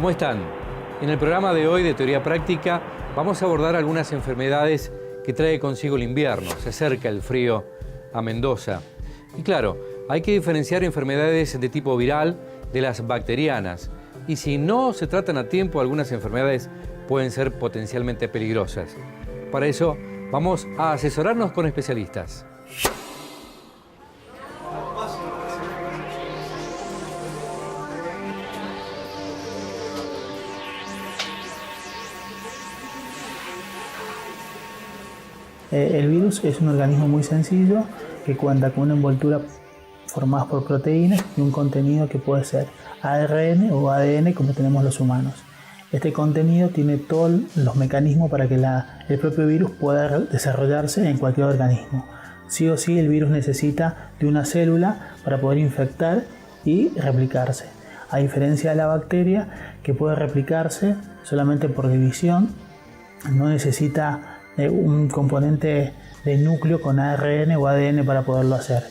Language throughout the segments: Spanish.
¿Cómo están? En el programa de hoy de Teoría Práctica vamos a abordar algunas enfermedades que trae consigo el invierno. Se acerca el frío a Mendoza. Y claro, hay que diferenciar enfermedades de tipo viral de las bacterianas. Y si no se tratan a tiempo, algunas enfermedades pueden ser potencialmente peligrosas. Para eso vamos a asesorarnos con especialistas. El virus es un organismo muy sencillo que cuenta con una envoltura formada por proteínas y un contenido que puede ser ARN o ADN como tenemos los humanos. Este contenido tiene todos los mecanismos para que el propio virus pueda desarrollarse en cualquier organismo. Sí o sí el virus necesita de una célula para poder infectar y replicarse. A diferencia de la bacteria que puede replicarse solamente por división, no necesita un componente de núcleo con ARN o ADN para poderlo hacer.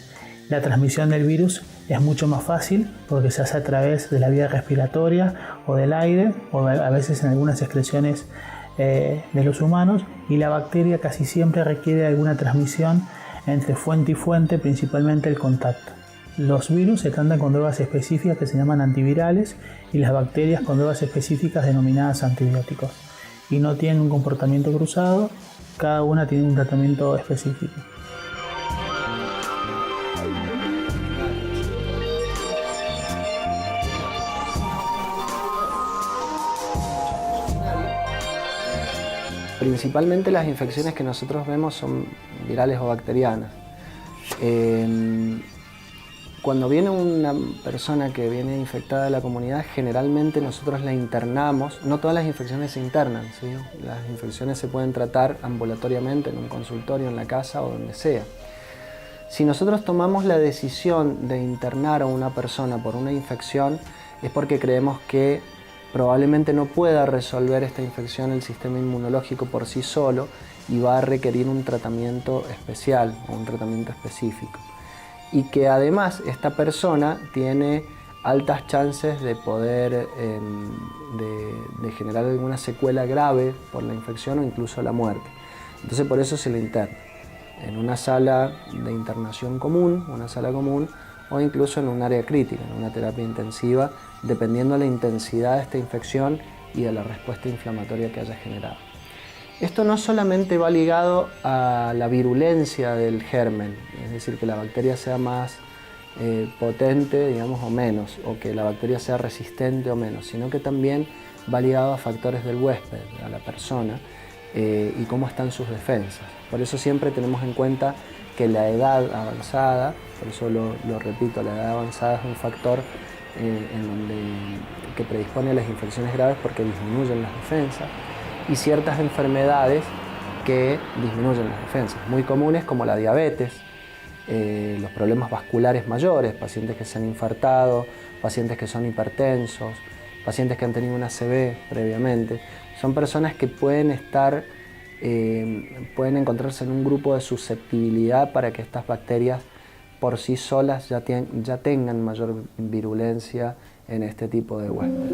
La transmisión del virus es mucho más fácil porque se hace a través de la vía respiratoria o del aire o a veces en algunas excreciones de los humanos, y la bacteria casi siempre requiere alguna transmisión entre fuente y fuente, principalmente el contacto. Los virus se tratan con drogas específicas que se llaman antivirales y las bacterias con drogas específicas denominadas antibióticos, y no tienen un comportamiento cruzado. Cada una tiene un tratamiento específico. Principalmente las infecciones que nosotros vemos son virales o bacterianas. Cuando viene una persona que viene infectada de la comunidad, generalmente nosotros la internamos. No todas las infecciones se internan, ¿sí? Las infecciones se pueden tratar ambulatoriamente en un consultorio, en la casa o donde sea. Si nosotros tomamos la decisión de internar a una persona por una infección, es porque creemos que probablemente no pueda resolver esta infección el sistema inmunológico por sí solo y va a requerir un tratamiento especial o un tratamiento específico. Y que además esta persona tiene altas chances de poder de generar alguna secuela grave por la infección o incluso la muerte. Entonces por eso se le interna en una sala de internación común, o incluso en un área crítica, en una terapia intensiva, dependiendo de la intensidad de esta infección y de la respuesta inflamatoria que haya generado. Esto no solamente va ligado a la virulencia del germen, es decir, que la bacteria sea más potente, digamos, o menos, o que la bacteria sea resistente o menos, sino que también va ligado a factores del huésped, a la persona, y cómo están sus defensas. Por eso siempre tenemos en cuenta que la edad avanzada, por eso lo repito, la edad avanzada es un factor que predispone a las infecciones graves porque disminuyen las defensas, y ciertas enfermedades que disminuyen las defensas, muy comunes como la diabetes, los problemas vasculares mayores, pacientes que se han infartado, pacientes que son hipertensos, pacientes que han tenido una ACV previamente. Son personas que pueden encontrarse en un grupo de susceptibilidad para que estas bacterias por sí solas ya tengan mayor virulencia en este tipo de huéspedes.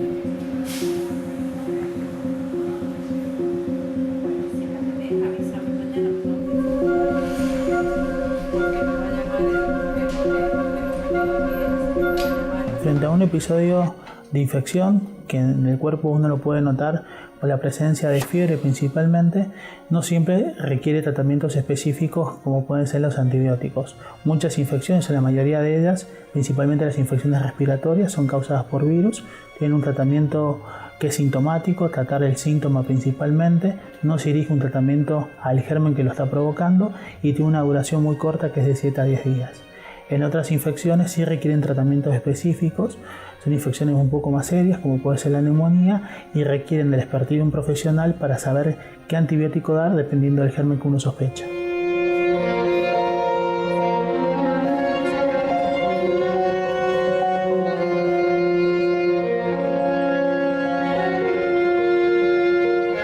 Frente a un episodio de infección que en el cuerpo uno lo puede notar por la presencia de fiebre principalmente, no siempre requiere tratamientos específicos como pueden ser los antibióticos. Muchas infecciones, o la mayoría de ellas, principalmente las infecciones respiratorias, son causadas por virus, tienen un tratamiento que es sintomático, tratar el síntoma principalmente, no se dirige un tratamiento al germen que lo está provocando y tiene una duración muy corta que es de 7 a 10 días. En otras infecciones sí requieren tratamientos específicos, son infecciones un poco más serias como puede ser la neumonía y requieren del expertise de un profesional para saber qué antibiótico dar dependiendo del germen que uno sospecha.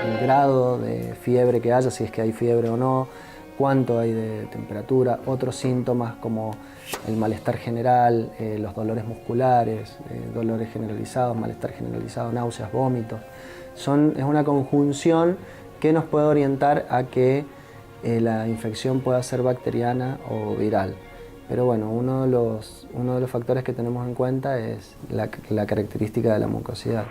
El grado de fiebre que haya, si es que hay fiebre o no, cuánto hay de temperatura, otros síntomas como el malestar general, los dolores musculares, dolores generalizados, malestar generalizado, náuseas, vómitos. Es una conjunción que nos puede orientar a que la infección pueda ser bacteriana o viral. Pero bueno, uno de los factores que tenemos en cuenta es la característica de la mucosidad.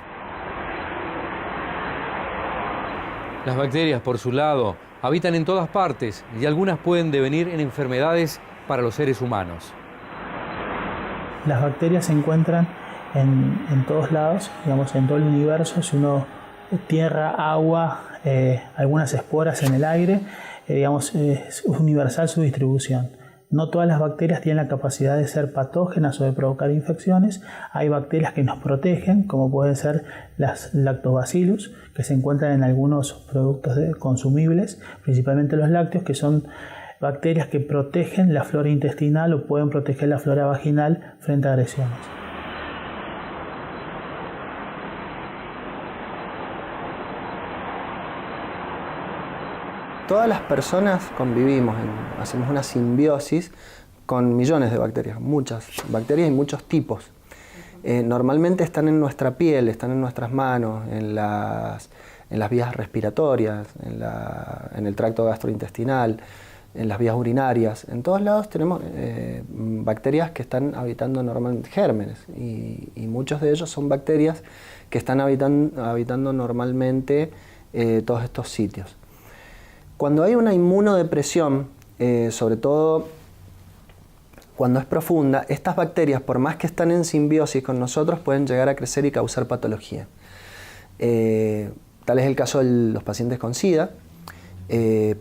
Las bacterias, por su lado, habitan en todas partes y algunas pueden devenir en enfermedades para los seres humanos. Las bacterias se encuentran en todos lados, digamos, en todo el universo. Si uno tierra, agua, algunas esporas en el aire, digamos, es universal su distribución. No todas las bacterias tienen la capacidad de ser patógenas o de provocar infecciones. Hay bacterias que nos protegen, como pueden ser las lactobacillus, que se encuentran en algunos productos consumibles, principalmente los lácteos, que son bacterias que protegen la flora intestinal o pueden proteger la flora vaginal frente a agresiones. Todas las personas convivimos, hacemos una simbiosis con millones de bacterias, muchas bacterias y muchos tipos. Normalmente están en nuestra piel, están en nuestras manos, en las vías respiratorias, en el tracto gastrointestinal, en las vías urinarias. En todos lados tenemos bacterias que están habitando normalmente, gérmenes, y muchos de ellos son bacterias que están habitando normalmente todos estos sitios. Cuando hay una inmunodepresión, sobre todo cuando es profunda, estas bacterias, por más que están en simbiosis con nosotros, pueden llegar a crecer y causar patología. Tal es el caso de los pacientes con SIDA,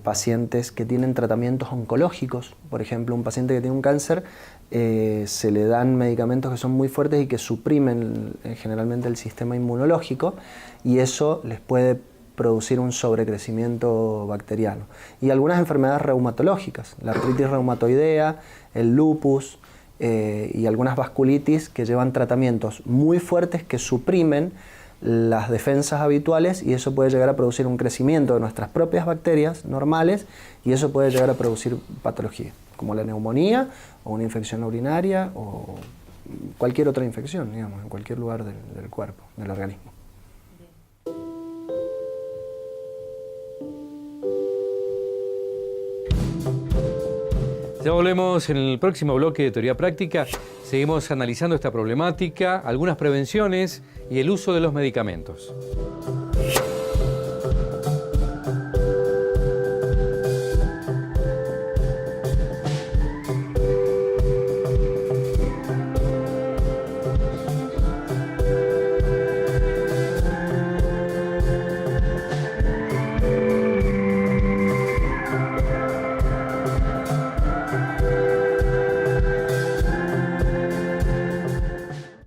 pacientes que tienen tratamientos oncológicos. Por ejemplo, un paciente que tiene un cáncer, se le dan medicamentos que son muy fuertes y que suprimen generalmente el sistema inmunológico, y eso les puede producir un sobrecrecimiento bacteriano. Y algunas enfermedades reumatológicas, la artritis reumatoidea, el lupus y algunas vasculitis que llevan tratamientos muy fuertes que suprimen las defensas habituales, y eso puede llegar a producir un crecimiento de nuestras propias bacterias normales, y eso puede llegar a producir patología, como la neumonía o una infección urinaria o cualquier otra infección, digamos, en cualquier lugar del cuerpo, del organismo. Ya volvemos en el próximo bloque de Teoría Práctica. Seguimos analizando esta problemática, algunas prevenciones y el uso de los medicamentos.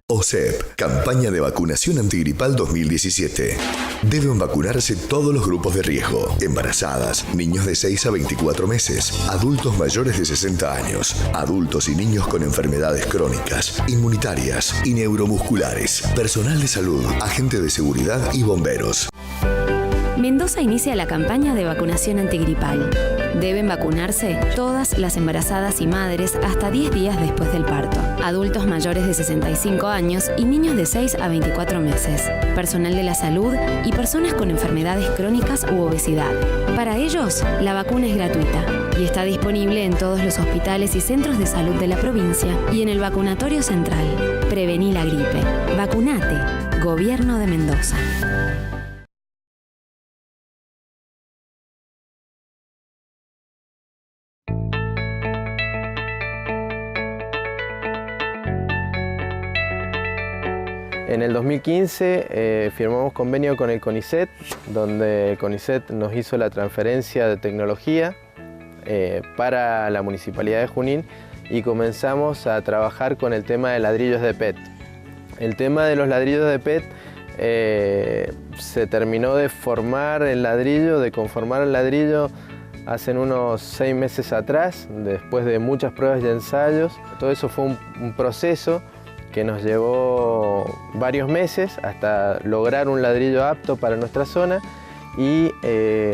OSEP, campaña de vacunación antigripal 2017. Deben vacunarse todos los grupos de riesgo: embarazadas, niños de 6 a 24 meses, adultos mayores de 60 años, adultos y niños con enfermedades crónicas, inmunitarias y neuromusculares, personal de salud, agente de seguridad y bomberos. Mendoza inicia la campaña de vacunación antigripal. Deben vacunarse todas las embarazadas y madres hasta 10 días después del parto, adultos mayores de 65 años y niños de 6 a 24 meses, personal de la salud y personas con enfermedades crónicas u obesidad. Para ellos, la vacuna es gratuita y está disponible en todos los hospitales y centros de salud de la provincia y en el vacunatorio central. Prevení la gripe. Vacunate. Gobierno de Mendoza. En el 2015 firmamos convenio con el CONICET, donde el CONICET nos hizo la transferencia de tecnología para la Municipalidad de Junín, y comenzamos a trabajar con el tema de ladrillos de PET. El tema de los ladrillos de PET se terminó de formar el ladrillo, de conformar el ladrillo hace unos 6 meses atrás, después de muchas pruebas y ensayos. Todo eso fue un proceso que nos llevó varios meses hasta lograr un ladrillo apto para nuestra zona, y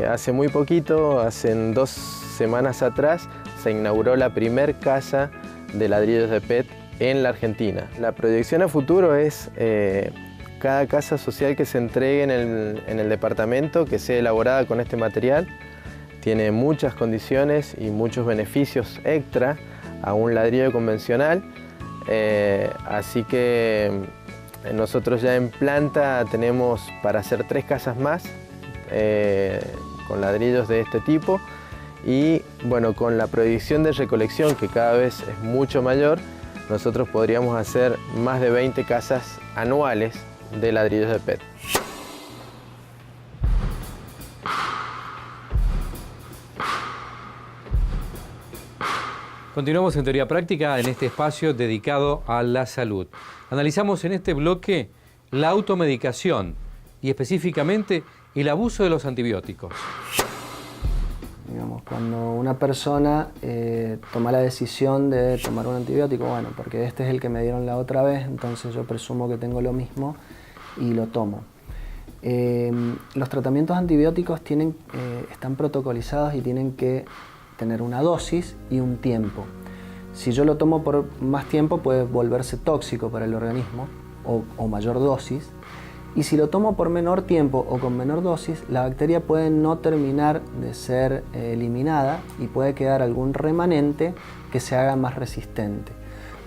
hace muy poquito, hace 2 semanas atrás se inauguró la primer casa de ladrillos de PET en la Argentina. La proyección a futuro es cada casa social que se entregue en el departamento que sea elaborada con este material. Tiene muchas condiciones y muchos beneficios extra a un ladrillo convencional, así que nosotros ya en planta tenemos para hacer 3 casas más con ladrillos de este tipo, y bueno, con la proyección de recolección que cada vez es mucho mayor, nosotros podríamos hacer más de 20 casas anuales de ladrillos de PET. Continuamos en Teoría Práctica en este espacio dedicado a la salud. Analizamos en este bloque la automedicación y específicamente el abuso de los antibióticos. Digamos, cuando una persona toma la decisión de tomar un antibiótico, bueno, porque este es el que me dieron la otra vez, entonces yo presumo que tengo lo mismo y lo tomo. Los tratamientos antibióticos están protocolizados y tienen que tener una dosis y un tiempo. Si yo lo tomo por más tiempo puede volverse tóxico para el organismo o mayor dosis, y si lo tomo por menor tiempo o con menor dosis, la bacteria puede no terminar de ser eliminada y puede quedar algún remanente que se haga más resistente.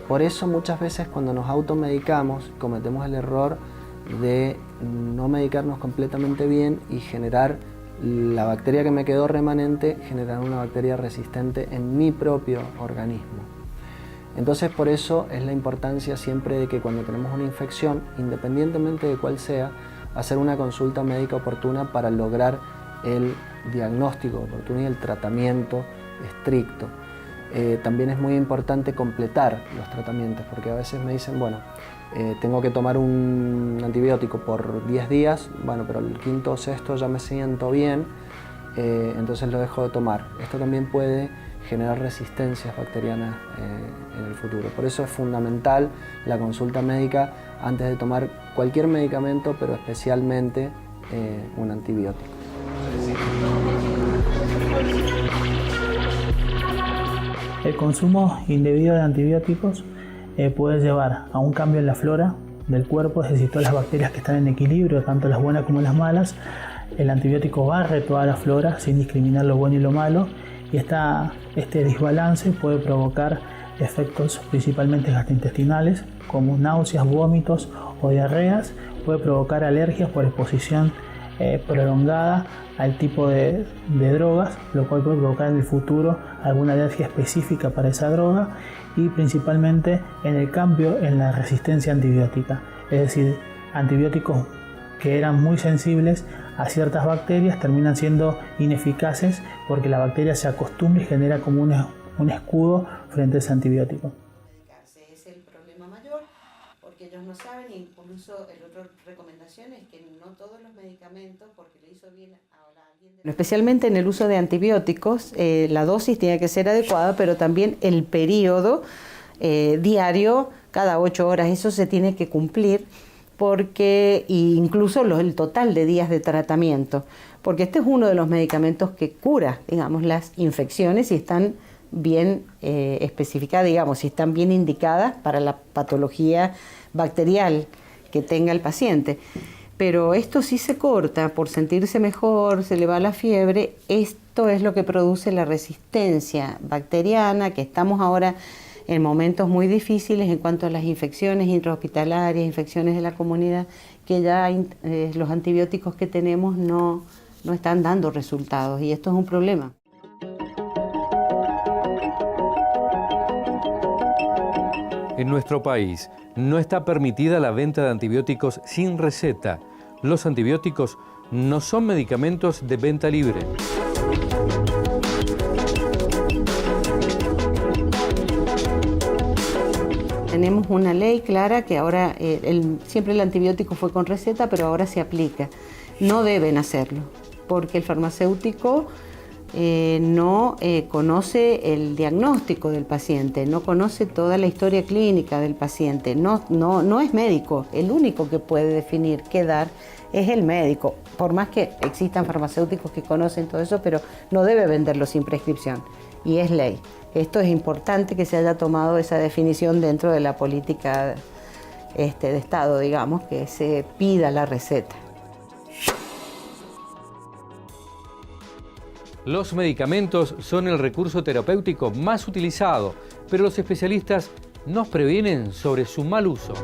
Por eso muchas veces cuando nos automedicamos cometemos el error de no medicarnos completamente bien y generar la bacteria que me quedó remanente, generar una bacteria resistente en mi propio organismo. Entonces por eso es la importancia siempre de que cuando tenemos una infección, independientemente de cuál sea, hacer una consulta médica oportuna para lograr el diagnóstico oportuno y el tratamiento estricto. También es muy importante completar los tratamientos, porque a veces me dicen, bueno, tengo que tomar un antibiótico por 10 días, bueno, pero el quinto o sexto ya me siento bien, entonces lo dejo de tomar. Esto también puede generar resistencias bacterianas en el futuro. Por eso es fundamental la consulta médica antes de tomar cualquier medicamento, pero especialmente un antibiótico. El consumo indebido de antibióticos puede llevar a un cambio en la flora del cuerpo, es decir, todas las bacterias que están en equilibrio, tanto las buenas como las malas. El antibiótico barre toda la flora sin discriminar lo bueno y lo malo, y este desbalance puede provocar efectos principalmente gastrointestinales como náuseas, vómitos o diarreas. Puede provocar alergias por exposición prolongada al tipo de drogas, lo cual puede provocar en el futuro alguna alergia específica para esa droga, y principalmente en el cambio en la resistencia antibiótica, es decir, antibióticos que eran muy sensibles a ciertas bacterias terminan siendo ineficaces porque la bacteria se acostumbra y genera como un escudo frente a ese antibiótico. Es el problema mayor, porque ellos no saben, e incluso el otra recomendación es que no todos los medicamentos, porque le hizo bien ahora a alguien. Especialmente en el uso de antibióticos, la dosis tiene que ser adecuada, pero también el periodo diario, cada 8 horas, eso se tiene que cumplir, porque incluso el total de días de tratamiento, porque este es uno de los medicamentos que cura, digamos, las infecciones y están bien especificadas, digamos, si están bien indicadas para la patología bacterial que tenga el paciente. Pero esto sí se corta por sentirse mejor, se le va la fiebre. Esto es lo que produce la resistencia bacteriana, que estamos ahora en momentos muy difíciles en cuanto a las infecciones intrahospitalarias, infecciones de la comunidad, que ya los antibióticos que tenemos no están dando resultados, y esto es un problema. En nuestro país no está permitida la venta de antibióticos sin receta. Los antibióticos no son medicamentos de venta libre. Tenemos una ley clara que ahora, siempre el antibiótico fue con receta, pero ahora se aplica. No deben hacerlo, porque el farmacéutico no conoce el diagnóstico del paciente, no conoce toda la historia clínica del paciente, no es médico. El único que puede definir qué dar es el médico. Por más que existan farmacéuticos que conocen todo eso, pero no debe venderlo sin prescripción. Y es ley. Esto es importante que se haya tomado esa definición dentro de la política de Estado, digamos, que se pida la receta. Los medicamentos son el recurso terapéutico más utilizado, pero los especialistas nos previenen sobre su mal uso.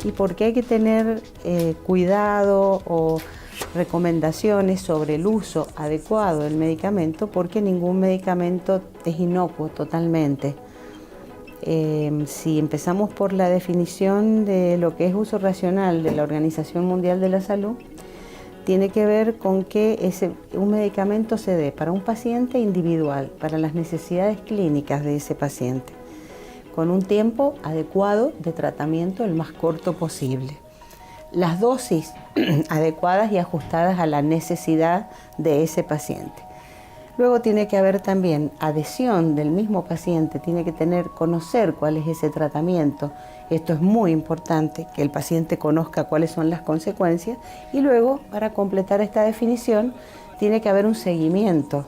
¿Y por qué hay que tener cuidado o recomendaciones sobre el uso adecuado del medicamento? Porque ningún medicamento es inocuo totalmente. Si empezamos por la definición de lo que es uso racional de la Organización Mundial de la Salud, tiene que ver con que un medicamento se dé para un paciente individual, para las necesidades clínicas de ese paciente, con un tiempo adecuado de tratamiento el más corto posible. Las dosis adecuadas y ajustadas a la necesidad de ese paciente. Luego tiene que haber también adhesión del mismo paciente, tiene que conocer cuál es ese tratamiento. Esto es muy importante, que el paciente conozca cuáles son las consecuencias y luego, para completar esta definición, tiene que haber un seguimiento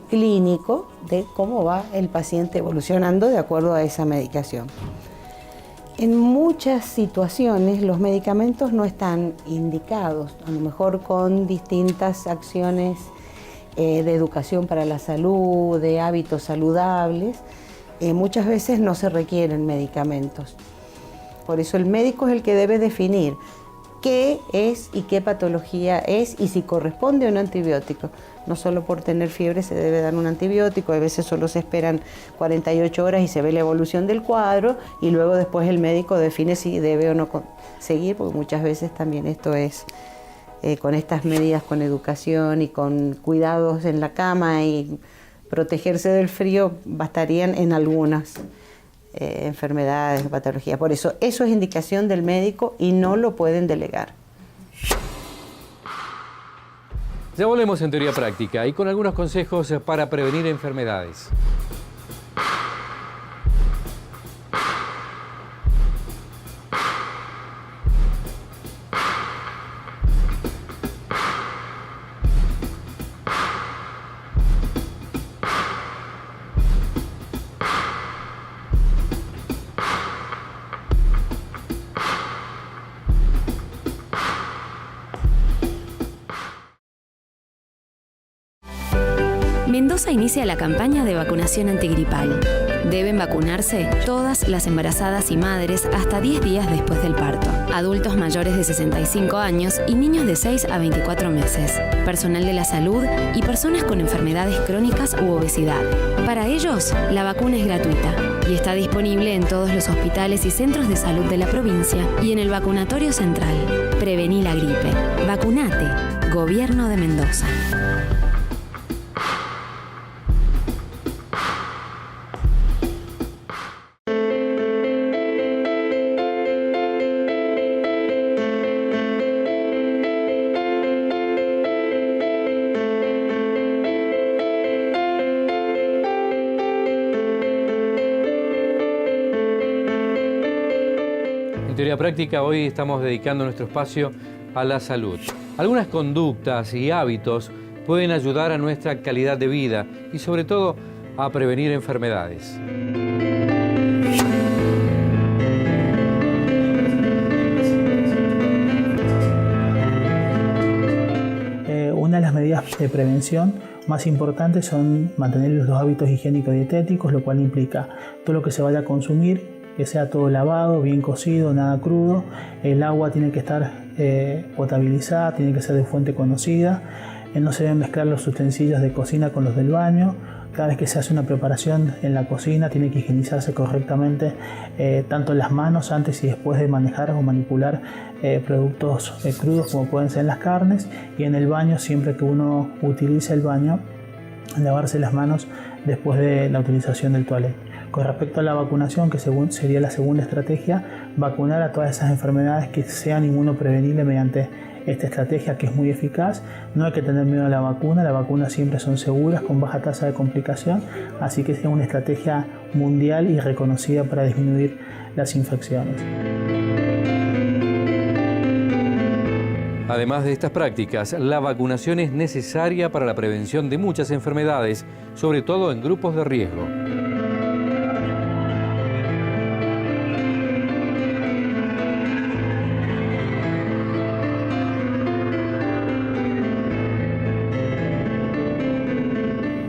clínico de cómo va el paciente evolucionando de acuerdo a esa medicación. En muchas situaciones los medicamentos no están indicados, a lo mejor con distintas acciones de educación para la salud, de hábitos saludables, muchas veces no se requieren medicamentos. Por eso el médico es el que debe definir qué es y qué patología es y si corresponde a un antibiótico. No solo por tener fiebre se debe dar un antibiótico, a veces solo se esperan 48 horas y se ve la evolución del cuadro y luego después el médico define si debe o no seguir, porque muchas veces también esto es con estas medidas, con educación y con cuidados en la cama y protegerse del frío, bastarían en algunas enfermedades o patologías. Por eso es indicación del médico y no lo pueden delegar. Ya volvemos en Teoría Práctica y con algunos consejos para prevenir enfermedades. Mendoza inicia la campaña de vacunación antigripal. Deben vacunarse todas las embarazadas y madres hasta 10 días después del parto, adultos mayores de 65 años y niños de 6 a 24 meses, personal de la salud y personas con enfermedades crónicas u obesidad. Para ellos, la vacuna es gratuita y está disponible en todos los hospitales y centros de salud de la provincia y en el vacunatorio central. Prevení la gripe. Vacunate. Gobierno de Mendoza. Teoría Práctica, hoy estamos dedicando nuestro espacio a la salud. Algunas conductas y hábitos pueden ayudar a nuestra calidad de vida y sobre todo a prevenir enfermedades. Una de las medidas de prevención más importantes son mantener los hábitos higiénico-dietéticos, lo cual implica todo lo que se vaya a consumir, que sea todo lavado, bien cocido, nada crudo. El agua tiene que estar potabilizada, tiene que ser de fuente conocida. No se deben mezclar los utensilios de cocina con los del baño. Cada vez que se hace una preparación en la cocina tiene que higienizarse correctamente tanto las manos antes y después de manejar o manipular productos crudos como pueden ser las carnes, y en el baño, siempre que uno utilice el baño, lavarse las manos después de la utilización del toalete. Con respecto a la vacunación, que sería la segunda estrategia, vacunar a todas esas enfermedades que sean inmunoprevenibles mediante esta estrategia, que es muy eficaz. No hay que tener miedo a la vacuna, las vacunas siempre son seguras, con baja tasa de complicación, así que es una estrategia mundial y reconocida para disminuir las infecciones. Además de estas prácticas, la vacunación es necesaria para la prevención de muchas enfermedades, sobre todo en grupos de riesgo.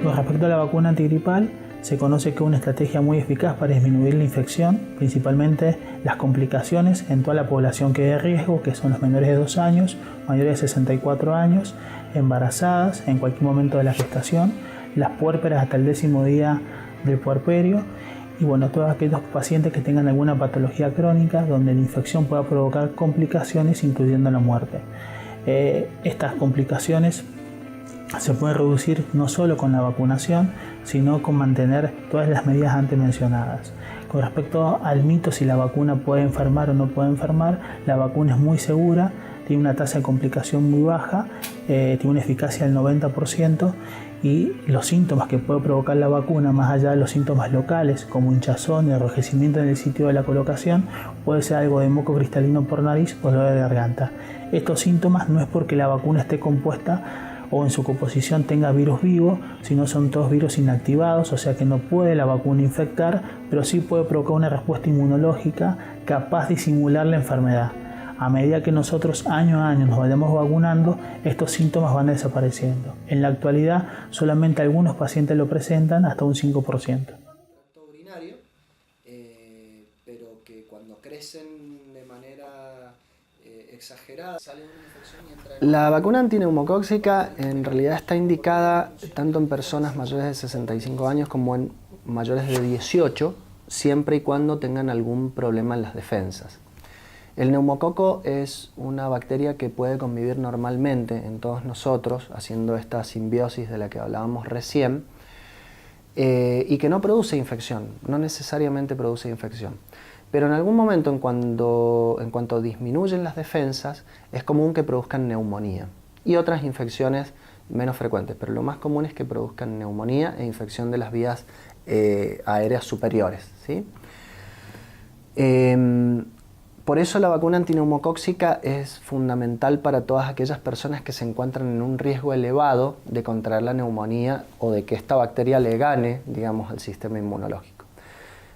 Con respecto a la vacuna antigripal, se conoce que es una estrategia muy eficaz para disminuir la infección, principalmente las complicaciones en toda la población que es de riesgo, que son los menores de 2 años, mayores de 64 años, embarazadas en cualquier momento de la gestación, las puérperas hasta el 10º día del puerperio y bueno, todos aquellos pacientes que tengan alguna patología crónica donde la infección pueda provocar complicaciones incluyendo la muerte. Estas complicaciones se pueden reducir no solo con la vacunación, sino con mantener todas las medidas antes mencionadas. Con respecto al mito si la vacuna puede enfermar o no puede enfermar, la vacuna es muy segura, tiene una tasa de complicación muy baja, tiene una eficacia del 90% y los síntomas que puede provocar la vacuna, más allá de los síntomas locales como hinchazón y enrojecimiento en el sitio de la colocación, puede ser algo de moco cristalino por nariz o dolor de garganta. Estos síntomas no es porque la vacuna esté compuesta o en su composición tenga virus vivo, sino son todos virus inactivados, o sea que no puede la vacuna infectar, pero sí puede provocar una respuesta inmunológica capaz de simular la enfermedad. A medida que nosotros año a año nos vayamos vacunando, estos síntomas van desapareciendo. En la actualidad, solamente algunos pacientes lo presentan, hasta un 5%. Urinario, pero que cuando crecen de manera exagerada sale una infección y entra en... La vacuna antineumocóxica en realidad está indicada tanto en personas mayores de 65 años como en mayores de 18, siempre y cuando tengan algún problema en las defensas. El neumococo es una bacteria que puede convivir normalmente en todos nosotros, haciendo esta simbiosis de la que hablábamos recién, y que no produce infección, no necesariamente produce infección. Pero en algún momento, en cuanto disminuyen las defensas, es común que produzcan neumonía y otras infecciones menos frecuentes, pero lo más común es que produzcan neumonía e infección de las vías aéreas superiores, ¿sí? Por eso la vacuna antineumocóxica es fundamental para todas aquellas personas que se encuentran en un riesgo elevado de contraer la neumonía o de que esta bacteria le gane, digamos, al sistema inmunológico.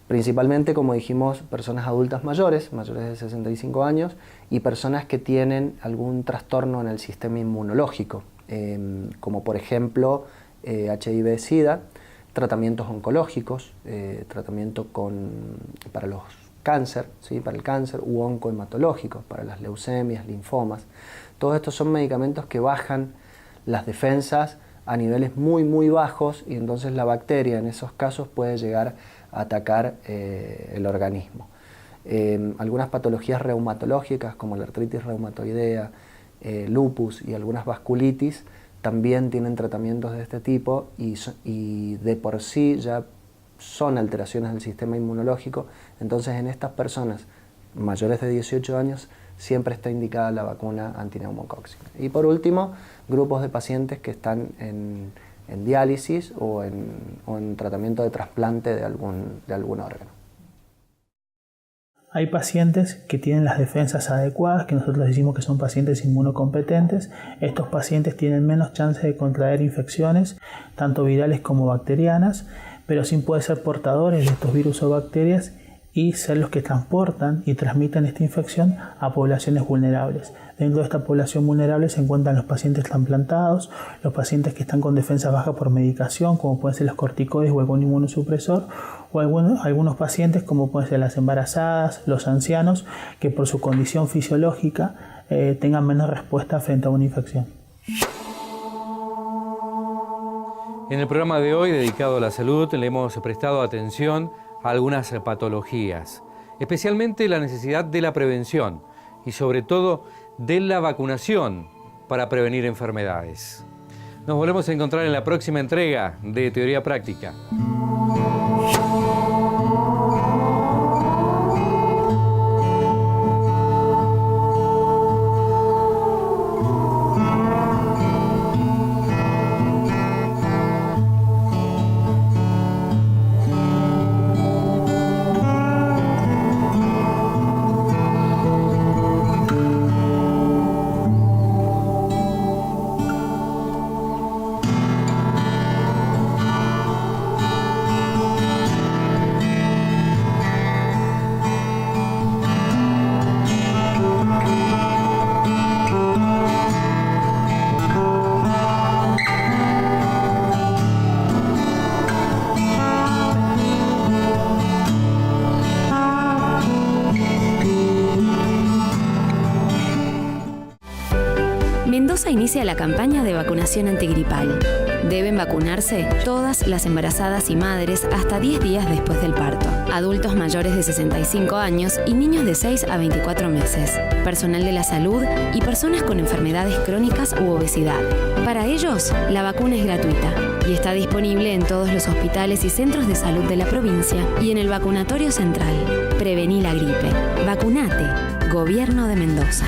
Principalmente, como dijimos, personas adultas mayores de 65 años y personas que tienen algún trastorno en el sistema inmunológico, como por ejemplo HIV-Sida, tratamientos oncológicos, tratamiento para los cáncer, ¿sí? Para el cáncer u oncohematológicos, para las leucemias, linfomas. Todos estos son medicamentos que bajan las defensas a niveles muy bajos y entonces la bacteria en esos casos puede llegar a atacar el organismo. Algunas patologías reumatológicas como la artritis reumatoidea, lupus y algunas vasculitis también tienen tratamientos de este tipo y de por sí ya son alteraciones del sistema inmunológico, entonces en estas personas mayores de 18 años siempre está indicada la vacuna antineumocóxica. Y por último, grupos de pacientes que están en diálisis o en tratamiento de trasplante de algún órgano. Hay pacientes que tienen las defensas adecuadas, que nosotros decimos que son pacientes inmunocompetentes. Estos pacientes tienen menos chance de contraer infecciones, tanto virales como bacterianas, pero sí pueden ser portadores de estos virus o bacterias y ser los que transportan y transmiten esta infección a poblaciones vulnerables. Dentro de esta población vulnerable se encuentran los pacientes trasplantados, los pacientes que están con defensas bajas por medicación, como pueden ser los corticoides o algún inmunosupresor, o algunos pacientes como pueden ser las embarazadas, los ancianos, que por su condición fisiológica tengan menos respuesta frente a una infección. En el programa de hoy, dedicado a la salud, le hemos prestado atención a algunas patologías, especialmente la necesidad de la prevención y sobre todo de la vacunación para prevenir enfermedades. Nos volvemos a encontrar en la próxima entrega de Teoría Práctica. Mendoza inicia la campaña de vacunación antigripal. Deben vacunarse todas las embarazadas y madres hasta 10 días después del parto, adultos mayores de 65 años y niños de 6 a 24 meses, personal de la salud y personas con enfermedades crónicas u obesidad. Para ellos, la vacuna es gratuita y está disponible en todos los hospitales y centros de salud de la provincia y en el vacunatorio central. Prevení la gripe. Vacunate. Gobierno de Mendoza.